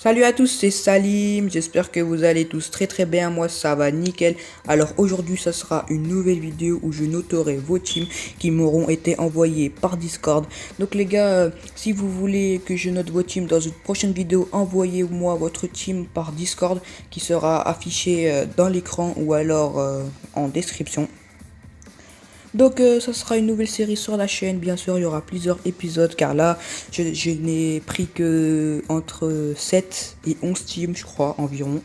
Salut à tous, c'est Salim, j'espère que vous allez tous très bien, moi ça va nickel. Alors aujourd'hui ça sera une nouvelle vidéo où je noterai vos teams qui m'auront été envoyés par Discord. Donc les gars, si vous voulez que je note vos teams dans une prochaine vidéo, envoyez-moi votre team par Discord qui sera affiché dans l'écran ou alors en description. Donc ça sera une nouvelle série sur la chaîne, bien sûr il y aura plusieurs épisodes car là je n'ai pris que entre 7 et 11 teams je crois environ.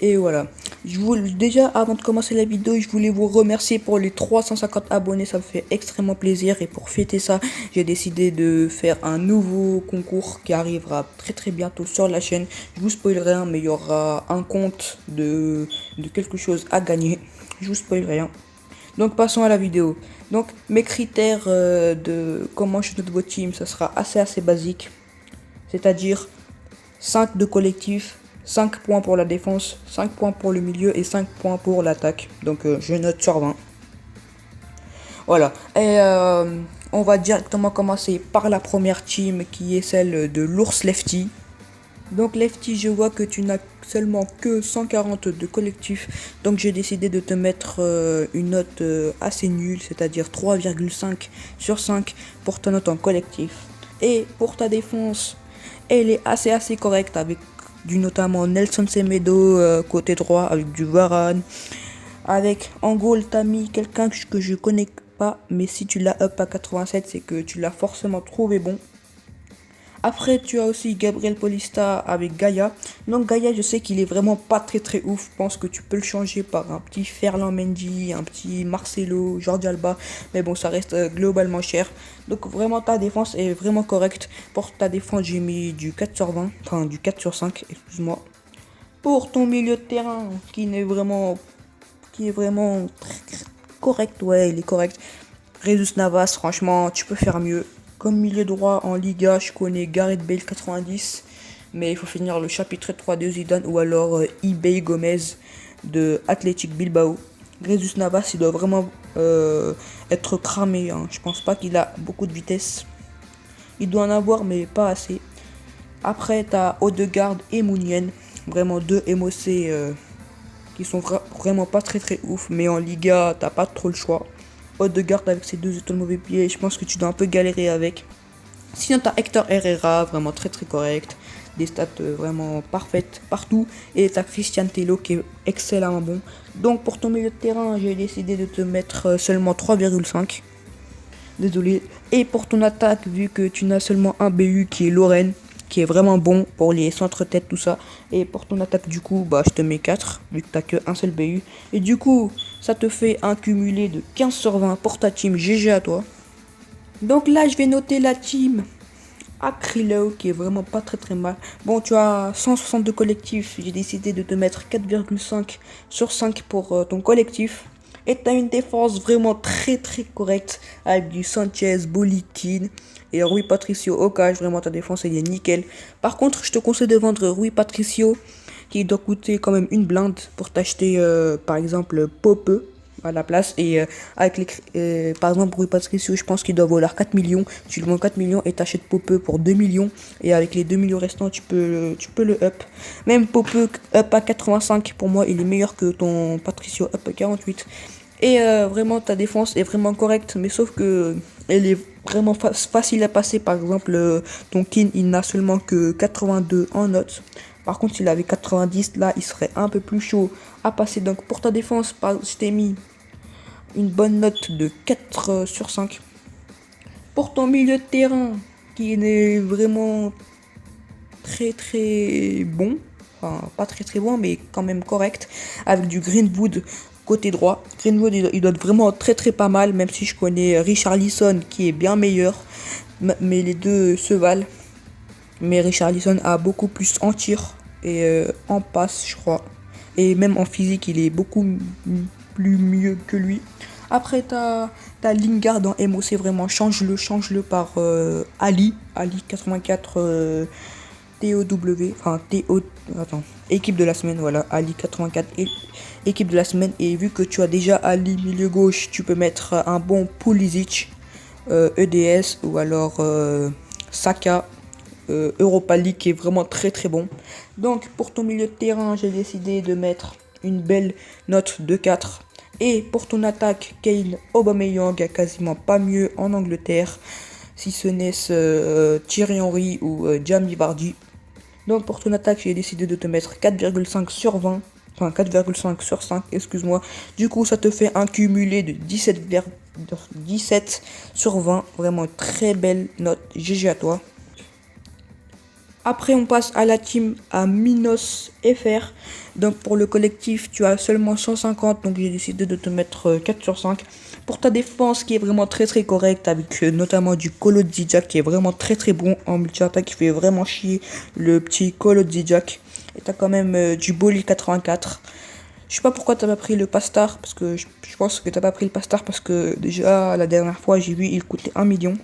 Et voilà, déjà avant de commencer la vidéo je voulais vous remercier pour les 350 abonnés, ça me fait extrêmement plaisir. Et pour fêter ça j'ai décidé de faire un nouveau concours qui arrivera très bientôt sur la chaîne. Je vous spoil rien mais il y aura un compte de quelque chose à gagner, je vous spoil rien. Donc passons à la vidéo. Donc mes critères de comment je note vos teams, ça sera assez basique. C'est-à-dire 5 de collectif, 5 points pour la défense, 5 points pour le milieu et 5 points pour l'attaque. Donc je note sur 20. Voilà. Et on va directement commencer par la première team qui est celle de l'ours Lefty. Donc Lefty, je vois que tu n'as seulement que 140 de collectif, donc j'ai décidé de te mettre une note assez nulle, c'est-à-dire 3,5 sur 5 pour ta note en collectif. Et pour ta défense, elle est assez correcte avec du notamment Nelson Semedo côté droit, avec du Varane, avec en goal t'as mis quelqu'un que je connais pas, mais si tu l'as up à 87 c'est que tu l'as forcément trouvé bon. Après, tu as aussi Gabriel Paulista avec Gaïa. Donc Gaïa, je sais qu'il est vraiment pas très ouf. Je pense que tu peux le changer par un petit Ferland Mendy, un petit Marcelo, Jordi Alba. Mais bon, ça reste globalement cher. Donc vraiment, ta défense est vraiment correcte. Pour ta défense, j'ai mis du 4 sur 20. Enfin, du 4 sur 5, excuse-moi. Pour ton milieu de terrain, qui est vraiment correct. Ouais, il est correct. Jesus Navas, franchement, tu peux faire mieux. Comme milieu droit en Liga, je connais Gareth Bale 90, mais il faut finir le chapitre 3 de Zidane ou alors eBay Gomez de Athletic Bilbao. Jesus Navas, il doit vraiment être cramé, hein. Je pense pas qu'il a beaucoup de vitesse. Il doit en avoir, mais pas assez. Après, t'as Odegaard et Mounien, vraiment deux MOC qui sont vraiment pas très ouf, mais en Liga, t'as pas trop le choix. Odegaard avec ses deux étoiles mauvais pied, je pense que tu dois un peu galérer avec. Sinon t'as Hector Herrera, vraiment très correct, des stats vraiment parfaites partout. Et t'as Christian Tello qui est excellemment bon. Donc pour ton milieu de terrain, j'ai décidé de te mettre seulement 3,5. Désolé. Et pour ton attaque, vu que tu n'as seulement un BU qui est Lorraine, qui est vraiment bon pour les centres-têtes, tout ça. Et pour ton attaque, du coup, bah, je te mets 4, vu que t'as que un seul BU. Et du coup, ça te fait un cumulé de 15 sur 20 pour ta team. GG à toi. Donc là, je vais noter la team Akrilo, qui est vraiment pas très mal. Bon, tu as 162 collectifs. J'ai décidé de te mettre 4,5 sur 5 pour ton collectif. Et t'as une défense vraiment très correcte avec du Sanchez, Bolikin et Rui Patricio au cage. Vraiment ta défense elle est nickel. Par contre je te conseille de vendre Rui Patricio qui doit coûter quand même une blinde pour t'acheter par exemple Pope à la place. Et avec par exemple Rui Patricio je pense qu'il doit valoir 4 millions. Tu le vends 4 millions et t'achètes Pope pour 2 millions. Et avec les 2 millions restants tu peux le up. Même Pope up à 85 pour moi il est meilleur que ton Patricio up à 48. Et vraiment ta défense est vraiment correcte, mais sauf que elle est vraiment facile à passer. Par exemple ton Kin il n'a seulement que 82 en notes. Par contre s'il avait 90 là il serait un peu plus chaud à passer. Donc pour ta défense je t'ai mis une bonne note de 4 sur 5. Pour ton milieu de terrain qui est vraiment très bon, enfin pas très bon mais quand même correct, avec du Greenwood côté droit. Greenwood il doit être vraiment très pas mal, même si je connais Richarlison qui est bien meilleur, mais les deux se valent. Mais Richarlison a beaucoup plus en tir et en passe je crois, et même en physique il est beaucoup plus mieux que lui. Après t'as Lingard en MOC, vraiment change-le par Ali 84 TOW, enfin TO, attends, équipe de la semaine, voilà, Ali 84, équipe de la semaine. Et vu que tu as déjà Ali milieu gauche, tu peux mettre un bon Pulisic, EDS ou alors Saka, Europa League qui est vraiment très très bon. Donc pour ton milieu de terrain, j'ai décidé de mettre une belle note de 4. Et pour ton attaque, Kane Aubameyang a quasiment pas mieux en Angleterre, si ce n'est Thierry Henry ou Jamie Vardy. Donc pour ton attaque, j'ai décidé de te mettre 4,5 sur 20. Enfin 4,5 sur 5, excuse-moi. Du coup, ça te fait un cumulé de 17 sur 20. Vraiment une très belle note. GG à toi. Après, on passe à la team à Minos FR. Donc pour le collectif, tu as seulement 150. Donc j'ai décidé de te mettre 4 sur 5. Pour ta défense qui est vraiment très très correcte, avec notamment du Kolo Djidjak qui est vraiment très très bon en multi-attaque, qui fait vraiment chier le petit Kolo Djidjak. Et t'as quand même du Boli 84. Je sais pas pourquoi t'as pas pris le Pastar, parce que je pense que t'as pas pris le Pastar parce que déjà la dernière fois j'ai vu il coûtait 1 million.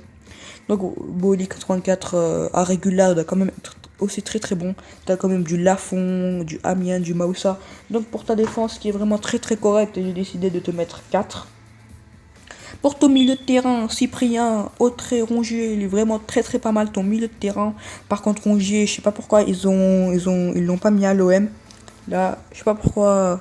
Donc Boli 84 à régular doit quand même être aussi très très bon. T'as quand même du Lafont, du Amiens, du Maussa. Donc pour ta défense qui est vraiment très très correcte, j'ai décidé de te mettre 4. Pour ton milieu de terrain, Cyprien, Autré, Rongier, il est vraiment très très pas mal ton milieu de terrain. Par contre Rongier, je sais pas pourquoi ils l'ont pas mis à l'OM. Là, je sais pas pourquoi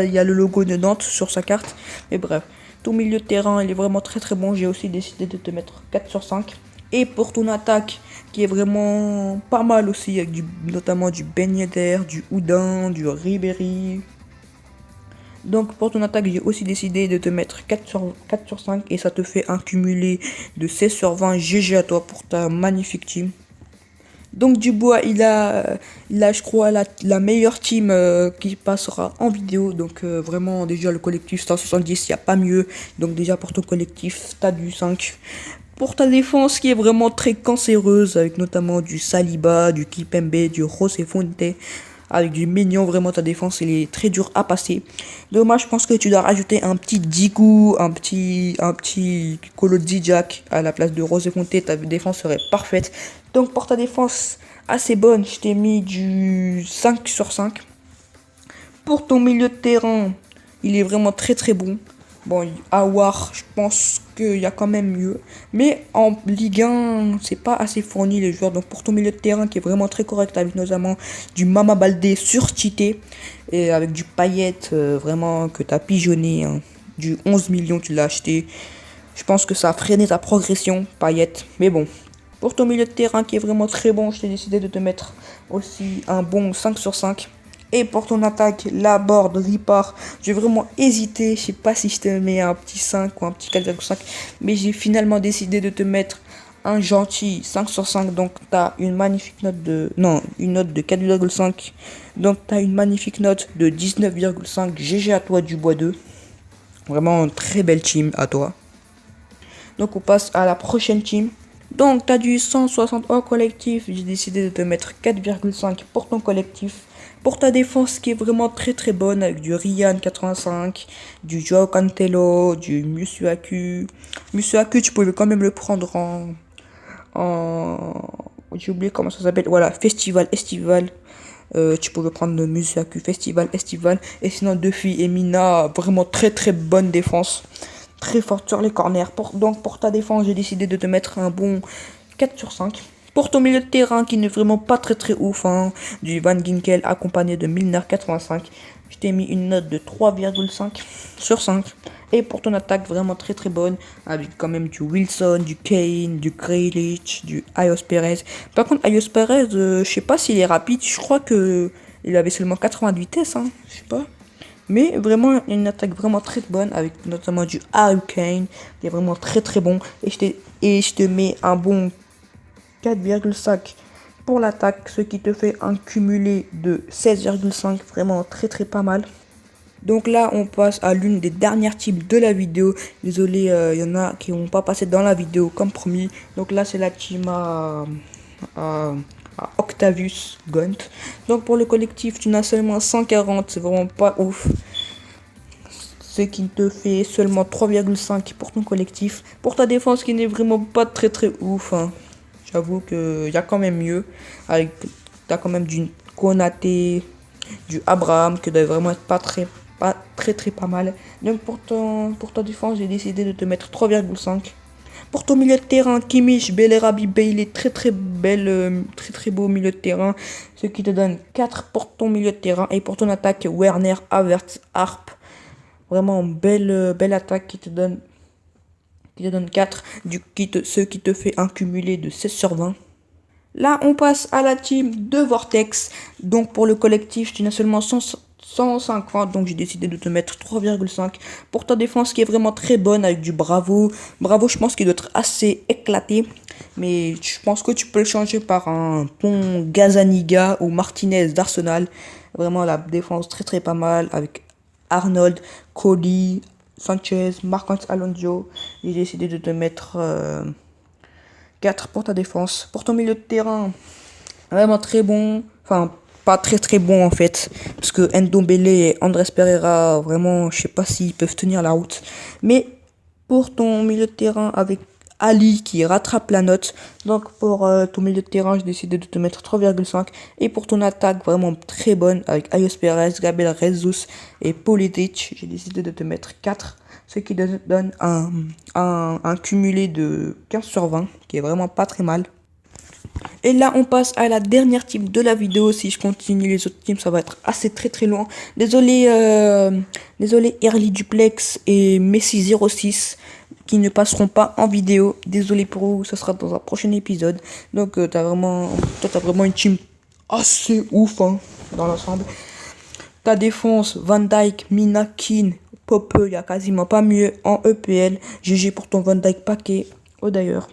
il y a le logo de Nantes sur sa carte. Mais bref, ton milieu de terrain, il est vraiment très très bon. J'ai aussi décidé de te mettre 4 sur 5. Et pour ton attaque, qui est vraiment pas mal aussi, avec notamment du Ben Yedder, du Houdin, du Ribéry. Donc pour ton attaque, j'ai aussi décidé de te mettre 4 sur 5 et ça te fait un cumulé de 16 sur 20. GG à toi pour ta magnifique team. Donc Dubois, il a je crois la meilleure team qui passera en vidéo. Donc vraiment déjà le collectif 170, il n'y a pas mieux. Donc déjà pour ton collectif, t'as du 5. Pour ta défense qui est vraiment très cancéreuse, avec notamment du Saliba, du Kipembe, du José Fonte, avec du Mignon, vraiment ta défense elle est très dure à passer. Dommage, je pense que tu dois rajouter un petit Djikou, un petit Kolo Djidjak à la place de José Fonte, ta défense serait parfaite. Donc pour ta défense assez bonne, je t'ai mis du 5 sur 5. Pour ton milieu de terrain, il est vraiment très très bon. Bon, Awar, je pense qu'il y a quand même mieux. Mais en Ligue 1, c'est pas assez fourni les joueurs. Donc pour ton milieu de terrain qui est vraiment très correct, avec notamment du Mama Baldé sur Tite. Et avec du Payet, vraiment que tu as pigeonné. Hein. Du 11 millions, tu l'as acheté. Je pense que ça a freiné ta progression, Payet. Mais bon, pour ton milieu de terrain qui est vraiment très bon, je t'ai décidé de te mettre aussi un bon 5 sur 5. Et pour ton attaque, Laborde, Ripard, j'ai vraiment hésité. Je sais pas si je te mets un petit 5 ou un petit 4,5. Mais j'ai finalement décidé de te mettre un gentil 5 sur 5. Donc tu as une magnifique note de... Non, une note de 4,5. Donc tu as une magnifique note de 19,5. GG à toi du bois 2. Vraiment une très belle team à toi. Donc on passe à la prochaine team. Donc tu as du 160 hors collectif. J'ai décidé de te mettre 4,5 pour ton collectif. Pour ta défense qui est vraiment très très bonne, avec du Ryan 85, du Joao Cancelo, du Musuaku. Musuaku, tu pouvais quand même le prendre j'ai oublié comment ça s'appelle. Voilà, Festival Estival. Tu pouvais prendre le Musuaku Festival Estival. Et sinon, Duffy et Mina, vraiment très très bonne défense. Très forte sur les corners. Donc pour ta défense, j'ai décidé de te mettre un bon 4 sur 5. Pour ton milieu de terrain qui n'est vraiment pas très très ouf, hein, du Van Ginkel accompagné de Milner 85, je t'ai mis une note de 3,5 sur 5. Et pour ton attaque vraiment très très bonne, avec quand même du Wilson, du Kane, du Grealish, du Ayos Perez. Par contre Ayos Perez, je sais pas s'il est rapide, je crois que il avait seulement 80 de vitesse, hein, je sais pas. Mais vraiment une attaque vraiment très bonne, avec notamment du Harry Kane, qui est vraiment très très bon. Et je te mets un bon 4,5 pour l'attaque, ce qui te fait un cumulé de 16,5, vraiment très très pas mal. Donc là on passe à l'une des dernières teams de la vidéo. Désolé, il y en a qui n'ont pas passé dans la vidéo comme promis. Donc là c'est la team à Octavius Gaunt. Donc pour le collectif tu n'as seulement 140, c'est vraiment pas ouf. Ce qui te fait seulement 3,5 pour ton collectif. Pour ta défense qui n'est vraiment pas très très ouf, hein. J'avoue qu'il y a quand même mieux. T'as quand même du Konaté, du Abraham, qui doit vraiment être pas très pas mal. Donc pour ta défense, j'ai décidé de te mettre 3,5. Pour ton milieu de terrain, Kimmich, Bellerabi, Bailey, très très belle, très beau milieu de terrain, ce qui te donne 4 pour ton milieu de terrain. Et pour ton attaque, Werner, Havertz, Harp, vraiment belle attaque qui te donne 4, ce qui te fait un cumulé de 16 sur 20. Là, on passe à la team de Vortex. Donc, pour le collectif, tu n'as seulement 150. Donc, j'ai décidé de te mettre 3,5. Pour ta défense, qui est vraiment très bonne avec du Bravo. Bravo, je pense qu'il doit être assez éclaté. Mais je pense que tu peux le changer par un bon Gazaniga ou Martinez d'Arsenal. Vraiment, la défense très pas mal avec Arnold, Cody, Sanchez, Marc-Antoine Alonso. J'ai décidé de te mettre 4 pour ta défense. Pour ton milieu de terrain, vraiment très bon. Enfin, pas très bon en fait. Parce que Ndombele et Andrés Pereira, vraiment, je sais pas s'ils peuvent tenir la route. Mais pour ton milieu de terrain avec Ali qui rattrape la note. Donc pour ton milieu de terrain, j'ai décidé de te mettre 3,5. Et pour ton attaque, vraiment très bonne avec Ayos Perez, Gabriel Jesus et Politic, j'ai décidé de te mettre 4. Ce qui donne un cumulé de 15 sur 20, qui est vraiment pas très mal. Et là, on passe à la dernière team de la vidéo. Si je continue les autres teams, ça va être assez très loin. Désolé Early Duplex et Messi06 qui ne passeront pas en vidéo. Désolé pour vous, ça sera dans un prochain épisode. Donc, toi, t'as vraiment une team assez ouf hein, dans l'ensemble. Ta défense, Van Dijk, Mina, Keane, Pope, il n'y a quasiment pas mieux en EPL. GG pour ton Van Dijk paquet. Oh d'ailleurs.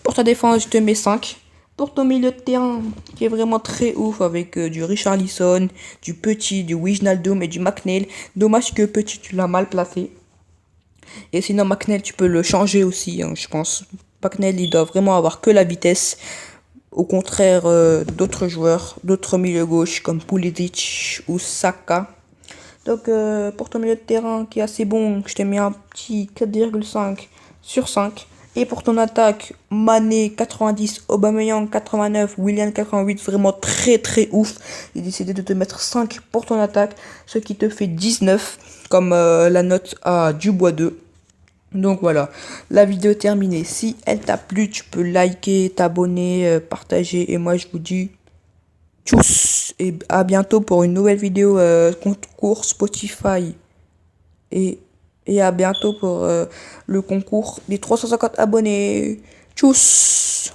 Pour ta défense, je te mets 5. Pour ton milieu de terrain, qui est vraiment très ouf avec du Richarlison, du Petit, du Wijnaldum et du McNeil. Dommage que Petit, tu l'as mal placé. Et sinon, McNeil, tu peux le changer aussi, hein, je pense. McNeil, il doit vraiment avoir que la vitesse. Au contraire d'autres joueurs, d'autres milieux gauche comme Pulisic ou Saka. Donc, pour ton milieu de terrain qui est assez bon, je t'ai mis un petit 4,5 sur 5. Et pour ton attaque, Mané 90, Aubameyang 89, Willian 88, vraiment très ouf. J'ai décidé de te mettre 5 pour ton attaque, ce qui te fait 19, comme la note à Dubois 2. Donc voilà, la vidéo est terminée. Si elle t'a plu, tu peux liker, t'abonner, partager. Et moi, je vous dis tchuss et à bientôt pour une nouvelle vidéo concours Spotify. Et à bientôt pour le concours des 350 abonnés. Tchuss!